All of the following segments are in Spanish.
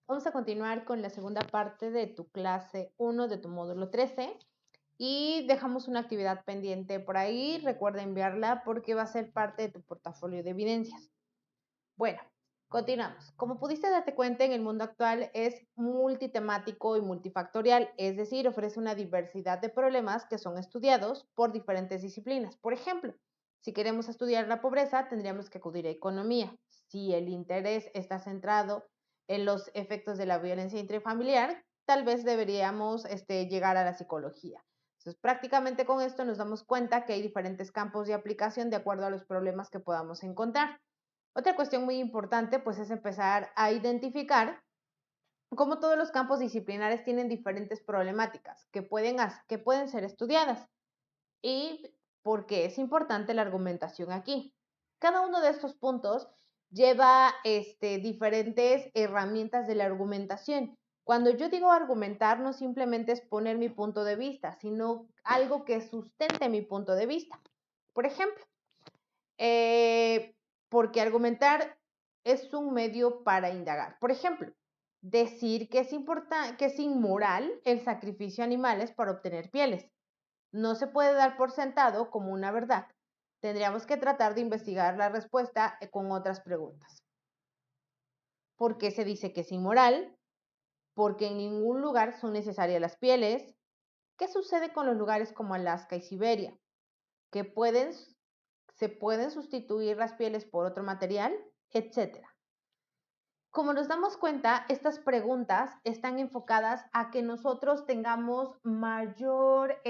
Vamos a continuar con la segunda parte de tu clase 1 de tu módulo 13 y dejamos una actividad pendiente por ahí. Recuerda enviarla porque va a ser parte de tu portafolio de evidencias. Bueno, continuamos. Como pudiste darte cuenta, en el mundo actual es multitemático y multifactorial, es decir, ofrece una diversidad de problemas que son estudiados por diferentes disciplinas. Por ejemplo, si queremos estudiar la pobreza, tendríamos que acudir a economía. Si el interés está centrado en los efectos de la violencia intrafamiliar, tal vez deberíamos llegar a la psicología. Entonces, prácticamente con esto nos damos cuenta que hay diferentes campos de aplicación de acuerdo a los problemas que podamos encontrar. Otra cuestión muy importante pues es empezar a identificar cómo todos los campos disciplinares tienen diferentes problemáticas que pueden ser estudiadas y por qué es importante la argumentación aquí. Cada uno de estos puntos lleva diferentes herramientas de la argumentación. Cuando yo digo argumentar, no simplemente es poner mi punto de vista, sino algo que sustente mi punto de vista. Por ejemplo, porque argumentar es un medio para indagar. Por ejemplo, decir que es inmoral el sacrificio de animales para obtener pieles. No se puede dar por sentado como una verdad. Tendríamos que tratar de investigar la respuesta con otras preguntas. ¿Por qué se dice que es inmoral? Porque en ningún lugar son necesarias las pieles. ¿Qué sucede con los lugares como Alaska y Siberia? Que se pueden sustituir las pieles por otro material, etcétera. Como nos damos cuenta, estas preguntas están enfocadas a que nosotros tengamos mayor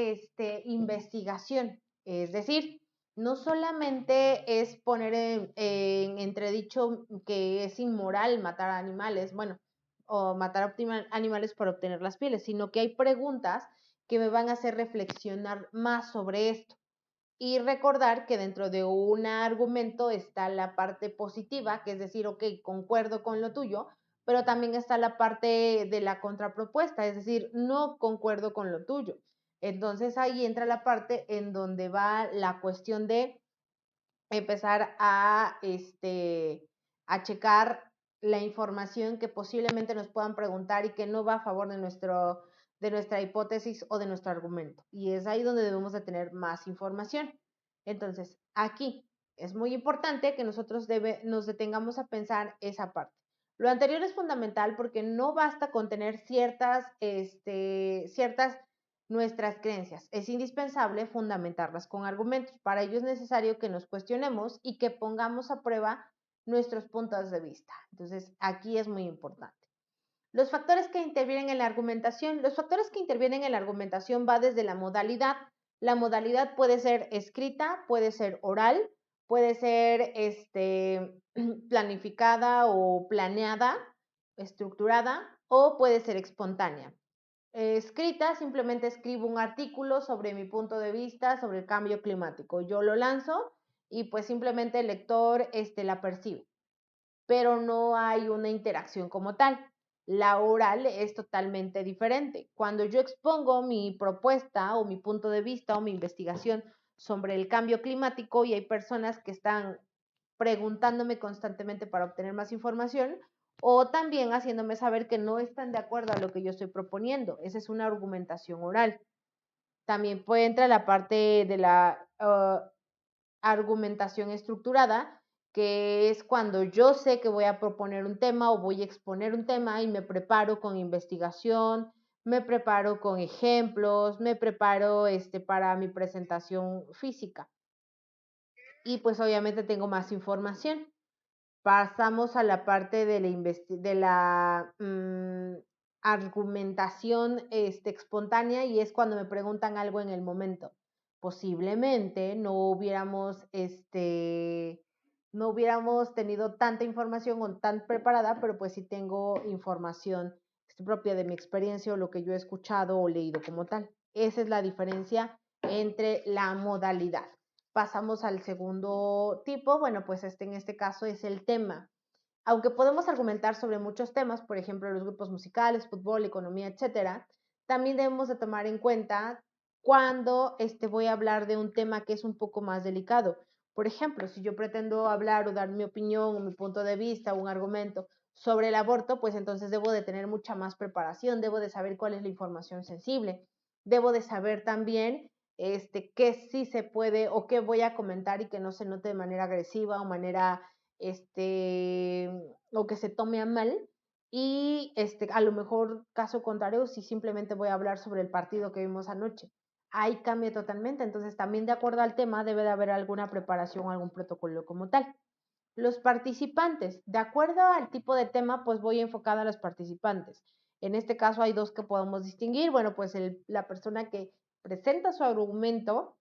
investigación. Es decir, no solamente es poner en entredicho que es inmoral matar animales, bueno, o matar animales para obtener las pieles, sino que hay preguntas que me van a hacer reflexionar más sobre esto. Y recordar que dentro de un argumento está la parte positiva, que es decir, ok, concuerdo con lo tuyo, pero también está la parte de la contrapropuesta, es decir, no concuerdo con lo tuyo. Entonces ahí entra la parte en donde va la cuestión de empezar a checar la información que posiblemente nos puedan preguntar y que no va a favor de nuestra hipótesis o de nuestro argumento. Y es ahí donde debemos de tener más información. Entonces, aquí es muy importante que nosotros nos detengamos a pensar esa parte. Lo anterior es fundamental porque no basta con tener ciertas nuestras creencias. Es indispensable fundamentarlas con argumentos. Para ello es necesario que nos cuestionemos y que pongamos a prueba nuestros puntos de vista. Entonces, aquí es muy importante. Los factores que intervienen en la argumentación. Los factores que intervienen en la argumentación va desde la modalidad. La modalidad puede ser escrita, puede ser oral, puede ser planificada o planeada, estructurada, o puede ser espontánea. Escrita, simplemente escribo un artículo sobre mi punto de vista sobre el cambio climático. Yo lo lanzo y pues simplemente el lector la percibe, pero no hay una interacción como tal. La oral es totalmente diferente. Cuando yo expongo mi propuesta o mi punto de vista o mi investigación sobre el cambio climático y hay personas que están preguntándome constantemente para obtener más información o también haciéndome saber que no están de acuerdo a lo que yo estoy proponiendo. Esa es una argumentación oral. También puede entrar la parte de la argumentación estructurada, que es cuando yo sé que voy a proponer un tema o voy a exponer un tema y me preparo con investigación, me preparo con ejemplos, me preparo para mi presentación física. Y pues obviamente tengo más información. Pasamos a la parte de la argumentación espontánea y es cuando me preguntan algo en el momento. Posiblemente no hubiéramos tenido tanta información o tan preparada, pero pues sí tengo información propia de mi experiencia o lo que yo he escuchado o leído como tal. Esa es la diferencia entre la modalidad. Pasamos al segundo tipo, bueno, pues en este caso es el tema. Aunque podemos argumentar sobre muchos temas, por ejemplo, los grupos musicales, fútbol, economía, etcétera, también debemos de tomar en cuenta cuando voy a hablar de un tema que es un poco más delicado. Por ejemplo, si yo pretendo hablar o dar mi opinión o mi punto de vista o un argumento sobre el aborto, pues entonces debo de tener mucha más preparación, debo de saber cuál es la información sensible, debo de saber también qué sí se puede o qué voy a comentar y que no se note de manera agresiva o manera, o que se tome a mal. Y a lo mejor, caso contrario, si simplemente voy a hablar sobre el partido que vimos anoche, ahí cambia totalmente. Entonces, también de acuerdo al tema, debe de haber alguna preparación, algún protocolo como tal. Los participantes, de acuerdo al tipo de tema, pues voy enfocada a los participantes. En este caso hay dos que podemos distinguir. Bueno, pues la persona que presenta su argumento,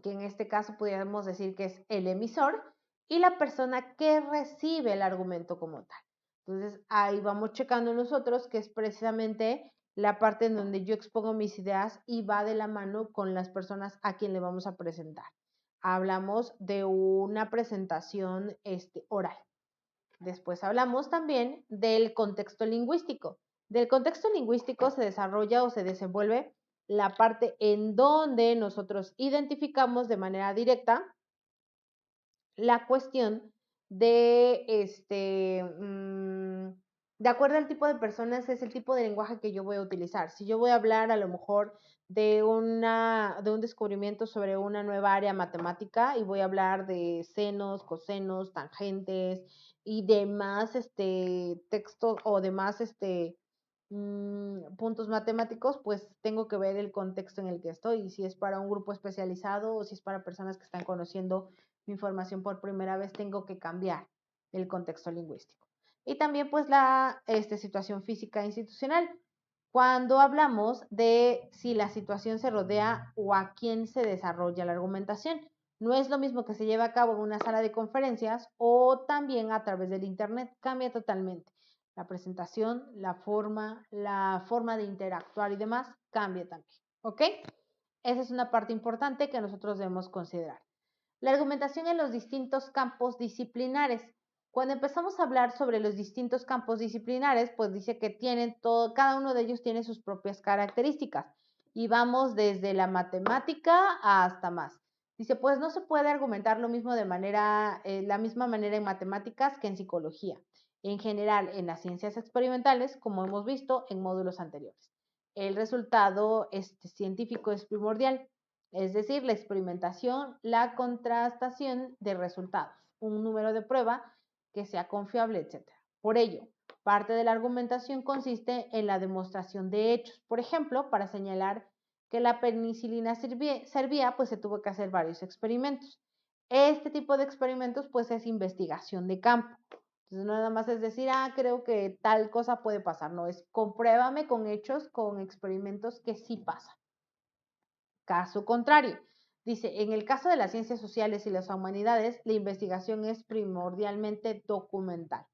que en este caso podríamos decir que es el emisor, y la persona que recibe el argumento como tal. Entonces ahí vamos checando nosotros que es precisamente la parte en donde yo expongo mis ideas y va de la mano con las personas a quien le vamos a presentar. Hablamos de una presentación oral. Después hablamos también del contexto lingüístico. Del contexto lingüístico se desarrolla o se desenvuelve la parte en donde nosotros identificamos de manera directa la cuestión de acuerdo al tipo de personas, es el tipo de lenguaje que yo voy a utilizar. Si yo voy a hablar a lo mejor de un descubrimiento sobre una nueva área matemática y voy a hablar de senos, cosenos, tangentes y demás textos o demás puntos matemáticos, pues tengo que ver el contexto en el que estoy, y si es para un grupo especializado o si es para personas que están conociendo mi información por primera vez, tengo que cambiar el contexto lingüístico. Y también pues la situación física institucional. Cuando hablamos de si la situación se rodea o a quién se desarrolla la argumentación, no es lo mismo que se lleve a cabo en una sala de conferencias o también a través del internet, cambia totalmente. La presentación, la forma de interactuar y demás cambia también, ¿ok? Esa es una parte importante que nosotros debemos considerar. La argumentación en los distintos campos disciplinares. Cuando empezamos a hablar sobre los distintos campos disciplinares, pues dice que cada uno de ellos tiene sus propias características y vamos desde la matemática hasta más. Dice, pues no se puede argumentar lo mismo la misma manera en matemáticas que en psicología. En general, en las ciencias experimentales, como hemos visto en módulos anteriores. El resultado científico es primordial, es decir, la experimentación, la contrastación de resultados, un número de prueba que sea confiable, etc. Por ello, parte de la argumentación consiste en la demostración de hechos. Por ejemplo, para señalar que la penicilina servía, pues se tuvo que hacer varios experimentos. Este tipo de experimentos, pues es investigación de campo. Entonces, no nada más es decir, creo que tal cosa puede pasar. No, es compruébame con hechos, con experimentos que sí pasan. Caso contrario, dice, en el caso de las ciencias sociales y las humanidades, la investigación es primordialmente documental.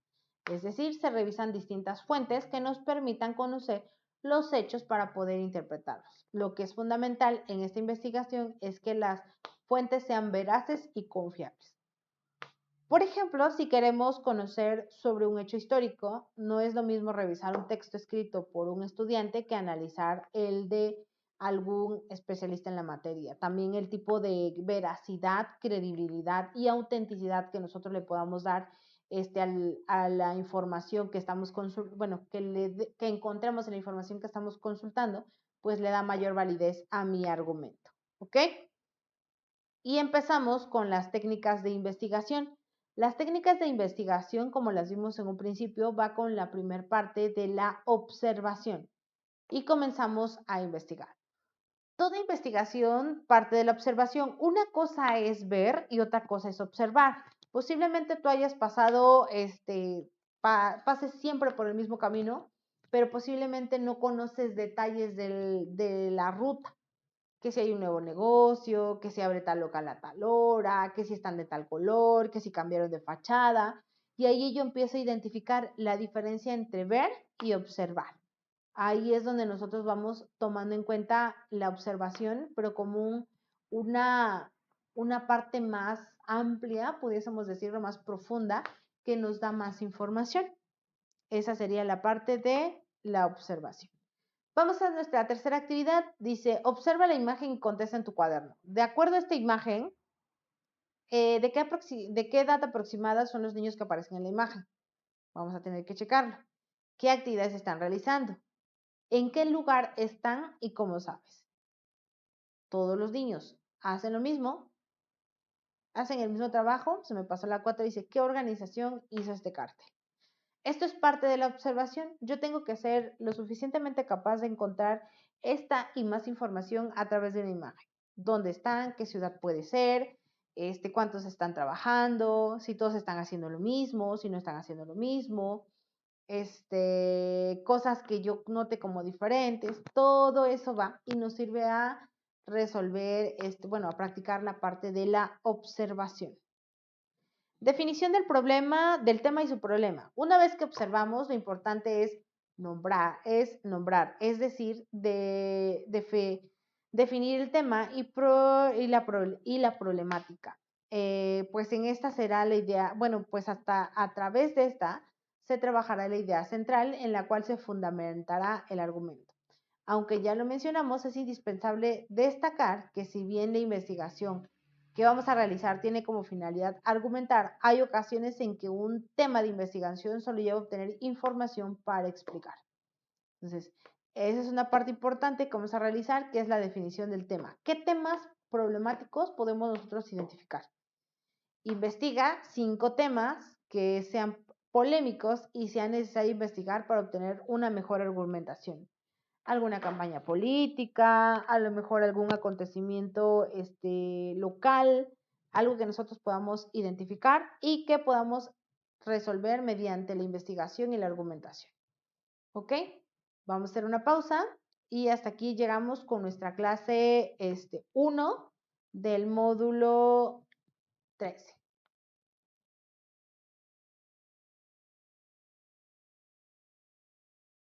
Es decir, se revisan distintas fuentes que nos permitan conocer los hechos para poder interpretarlos. Lo que es fundamental en esta investigación es que las fuentes sean veraces y confiables. Por ejemplo, si queremos conocer sobre un hecho histórico, no es lo mismo revisar un texto escrito por un estudiante que analizar el de algún especialista en la materia. También el tipo de veracidad, credibilidad y autenticidad que nosotros le podamos dar a la información que estamos consultando, que encontremos en la información que estamos consultando, pues le da mayor validez a mi argumento. ¿Ok? Y empezamos con las técnicas de investigación. Las técnicas de investigación, como las vimos en un principio, va con la primera parte de la observación y comenzamos a investigar. Toda investigación parte de la observación. Una cosa es ver y otra cosa es observar. Posiblemente tú hayas pasado, pases siempre por el mismo camino, pero posiblemente no conoces detalles de la ruta, que si hay un nuevo negocio, que si abre tal local a tal hora, que si están de tal color, que si cambiaron de fachada. Y ahí yo empiezo a identificar la diferencia entre ver y observar. Ahí es donde nosotros vamos tomando en cuenta la observación, pero como una parte más amplia, pudiésemos decirlo, más profunda, que nos da más información. Esa sería la parte de la observación. Vamos a nuestra tercera actividad. Dice, observa la imagen y contesta en tu cuaderno. De acuerdo a esta imagen, ¿de qué edad aproximada son los niños que aparecen en la imagen? Vamos a tener que checarlo. ¿Qué actividades están realizando? ¿En qué lugar están y cómo sabes? Todos los niños hacen lo mismo, hacen el mismo trabajo. Se me pasó la cuota, dice, ¿qué organización hizo este cartel? Esto es parte de la observación. Yo tengo que ser lo suficientemente capaz de encontrar esta y más información a través de una imagen. ¿Dónde están? ¿Qué ciudad puede ser? ¿Cuántos están trabajando? Si todos están haciendo lo mismo, si no están haciendo lo mismo. Cosas que yo note como diferentes. Todo eso va y nos sirve a resolver, a practicar la parte de la observación. Definición del problema, del tema y su problema. Una vez que observamos, lo importante es nombrar, es decir, definir el tema y la problemática. Pues en esta será la idea, bueno, pues hasta a través de esta se trabajará la idea central en la cual se fundamentará el argumento. Aunque ya lo mencionamos, es indispensable destacar que si bien la investigación que vamos a realizar tiene como finalidad argumentar, hay ocasiones en que un tema de investigación solo lleva a obtener información para explicar. Entonces, esa es una parte importante que vamos a realizar, que es la definición del tema. ¿Qué temas problemáticos podemos nosotros identificar? Investiga 5 temas que sean polémicos y sea necesario investigar para obtener una mejor argumentación. Alguna campaña política, a lo mejor algún acontecimiento local, algo que nosotros podamos identificar y que podamos resolver mediante la investigación y la argumentación. ¿Ok? Vamos a hacer una pausa y hasta aquí llegamos con nuestra clase 1 del módulo 13.